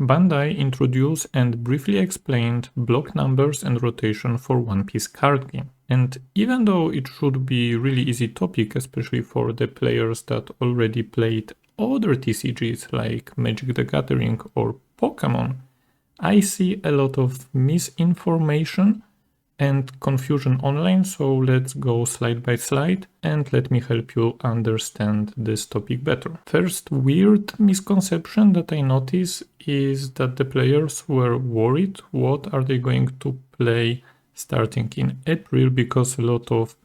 Bandai introduced and briefly explained block numbers and rotation for One Piece card game. And even though it should be really easy topic, especially for the players that already played other TCGs like Magic the Gathering or Pokemon, I see a lot of misinformation and confusion online, so let's go slide by slide and let me help you understand this topic better. First weird misconception that I notice is that the players were worried what are they going to play starting in April, because a lot of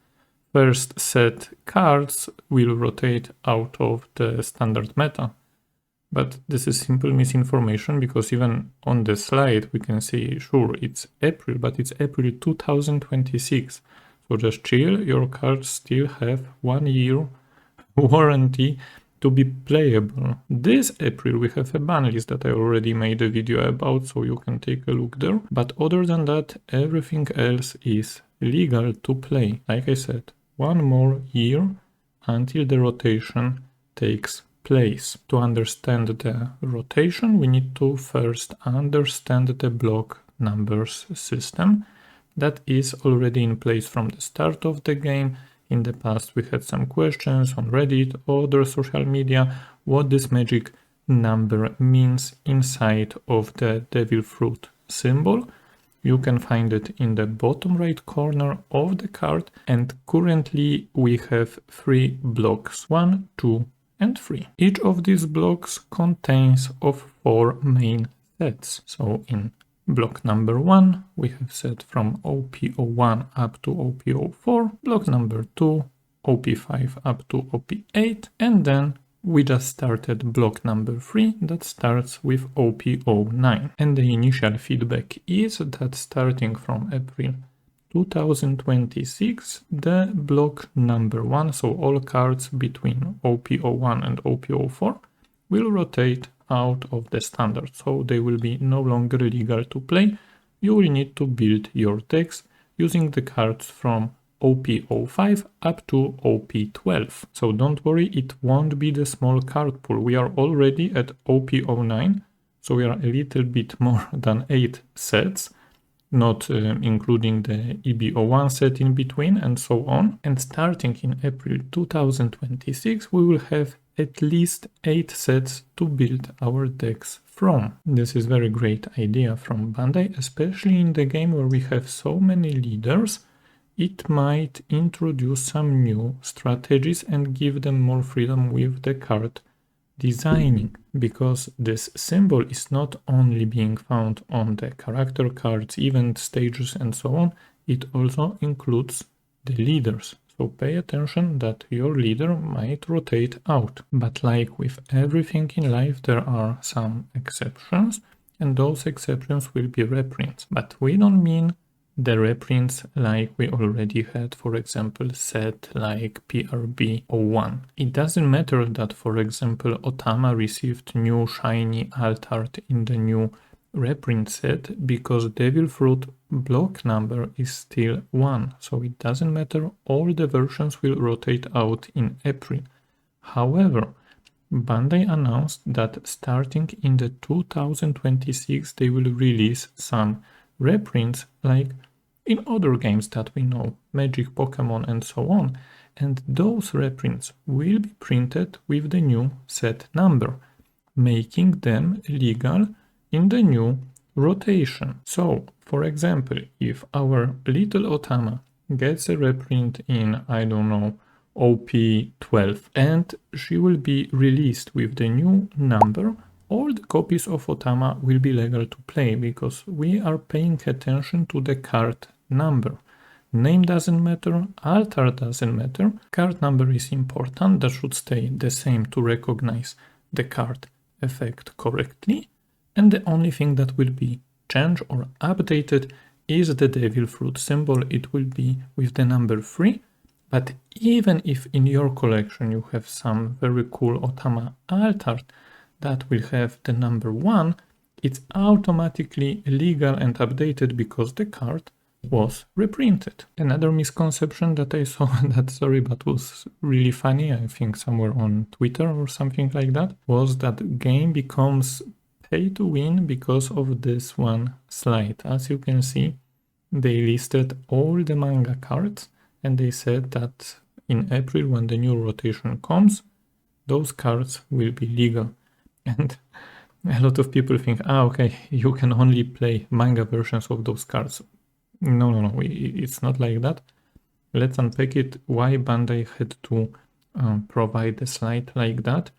first set cards will rotate out of the standard meta. But this is simple misinformation, because even on the slide we can see, sure, it's April, but it's April 2026. So just chill, your cards still have 1 year warranty to be playable. This April we have a ban list that I already made a video about, so you can take a look there. But other than that, everything else is legal to play. Like I said, 1 more year until the rotation takes place. To understand the rotation, we need to first understand the block numbers system that is already in place from the start of the game. In the past we had some questions on Reddit or other social media what this magic number means inside of the devil fruit symbol. You can find it in the bottom right corner of the card, and currently we have 3 blocks, 1, 2 and 3. Each of these blocks contains of 4 main sets. So in block number 1 we have set from OP01 up to OP04, block number 2 OP5 up to OP8, and then we just started block number 3 that starts with OP09. And the initial feedback is that starting from April 2026, the block number 1, so all cards between OP01 and OP04, will rotate out of the standard, so they will be no longer legal to play. You will need to build your decks using the cards from OP05 up to OP12. So don't worry, it won't be the small card pool. We are already at OP09, so we are a little bit more than 8 sets, not including the EB01 set in between and so on. And starting in April 2026, we will have at least 8 sets to build our decks from. This is very great idea from Bandai, especially in the game where we have so many leaders. It might introduce some new strategies and give them more freedom with the card designing, because this symbol is not only being found on the character cards, event stages and so on, it also includes the leaders. So pay attention that your leader might rotate out. But like with everything in life, there are some exceptions, and those exceptions will be reprints. But we don't mean the reprints like we already had, for example, set like PRB01. It doesn't matter that, for example, Otama received new shiny alt art in the new reprint set, because Devil Fruit block number is still 1, so it doesn't matter, all the versions will rotate out in April. However, Bandai announced that starting in the 2026 they will release some reprints like in other games that we know, Magic, Pokemon and so on, and those reprints will be printed with the new set number, making them legal in the new rotation. So, for example, if our little Otama gets a reprint in, I don't know, OP12, and she will be released with the new number, all the copies of Otama will be legal to play, because we are paying attention to the card number. Name doesn't matter, alt art doesn't matter, card number is important, that should stay the same to recognize the card effect correctly, and the only thing that will be changed or updated is the Devil Fruit symbol. It will be with the number 3, but even if in your collection you have some very cool Otama alt art that will have the number 1, it's automatically legal and updated because the card was reprinted. Another misconception that I saw that, sorry, but was really funny, I think somewhere on Twitter or something like that, was that game becomes pay to win because of this one slide. As you can see, they listed all the manga cards and they said that in April, when the new rotation comes, those cards will be legal. And a lot of people think, okay, you can only play manga versions of those cards. No, it's not like that. Let's unpack it, why Bandai had to provide a slide like that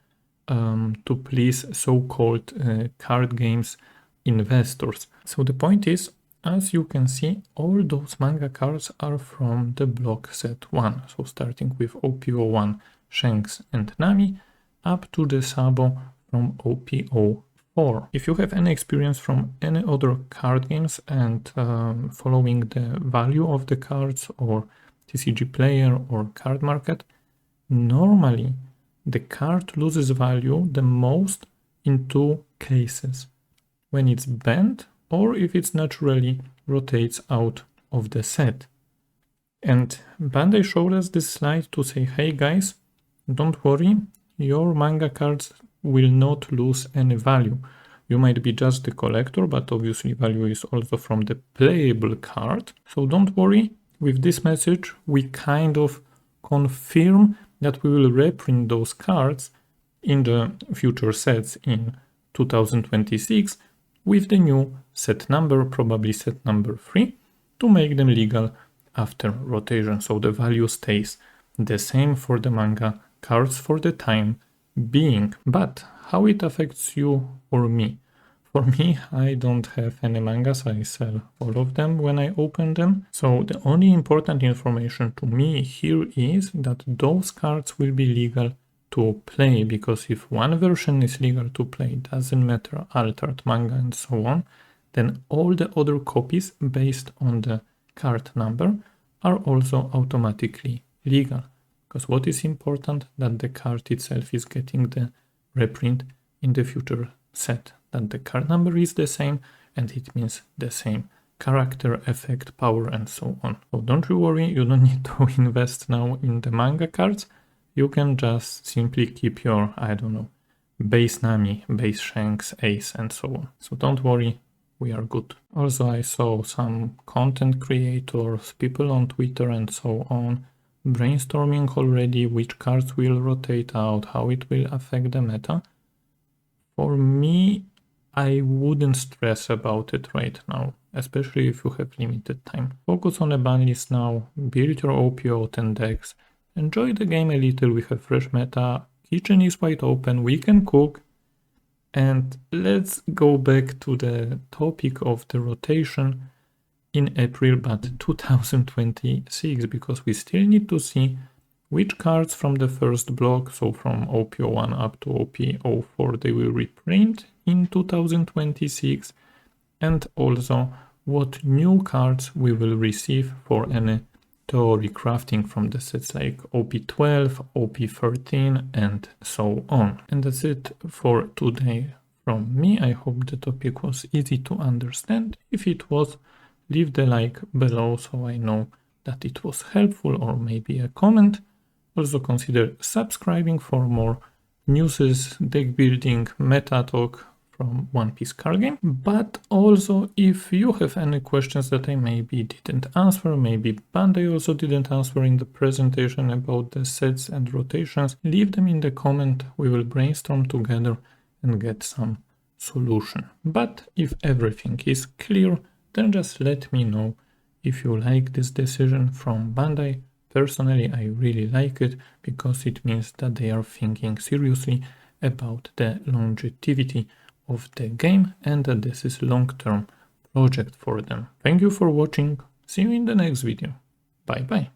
to please so-called card games investors. So the point is, as you can see, all those manga cards are from the block set 1. So starting with OP01, Shanks and Nami, up to the Sabo from OP04. If you have any experience from any other card games and following the value of the cards or TCG player or card market, normally the card loses value the most in two cases: when it's banned or if it naturally rotates out of the set. And Bandai showed us this slide to say, hey guys, don't worry, your manga cards will not lose any value. You might be just the collector, but obviously value is also from the playable card. So don't worry, with this message we kind of confirm that we will reprint those cards in the future sets in 2026 with the new set number, probably set number 3, to make them legal after rotation. So the value stays the same for the manga cards for the time being. But how it affects you or me? For me, I don't have any mangas, I sell all of them when I open them. So the only important information to me here is that those cards will be legal to play, because if one version is legal to play, doesn't matter, altered manga and so on, then all the other copies based on the card number are also automatically legal. Because what is important, that the card itself is getting the reprint in the future set, that the card number is the same and it means the same character, effect, power and so on. So don't you worry, you don't need to invest now in the manga cards. You can just simply keep your, I don't know, base Nami, base Shanks, Ace and so on. So don't worry, we are good. Also, I saw some content creators, people on Twitter and so on, brainstorming already which cards will rotate out, how it will affect the meta. For me, I wouldn't stress about it right now, especially if you have limited time. Focus on the ban list now, build your OP10 decks, enjoy the game a little, we have fresh meta, kitchen is wide open, we can cook. And let's go back to the topic of the rotation in April, but 2026, because we still need to see which cards from the first block, so from OP01 up to OP04, they will reprint in 2026, and also what new cards we will receive for any theory crafting from the sets like OP12, OP13 and so on. And that's it for today from me. I hope the topic was easy to understand. If it was, leave the like below so I know that it was helpful, or maybe a comment. Also consider subscribing for more newses, deck building, meta talk from One Piece card game. But also, if you have any questions that I maybe didn't answer, maybe Bandai also didn't answer in the presentation about the sets and rotations, leave them in the comment. We will brainstorm together and get some solution. But if everything is clear, then just let me know if you like this decision from Bandai. Personally, I really like it because it means that they are thinking seriously about the longevity of the game and that this is a long-term project for them. Thank you for watching. See you in the next video. Bye bye.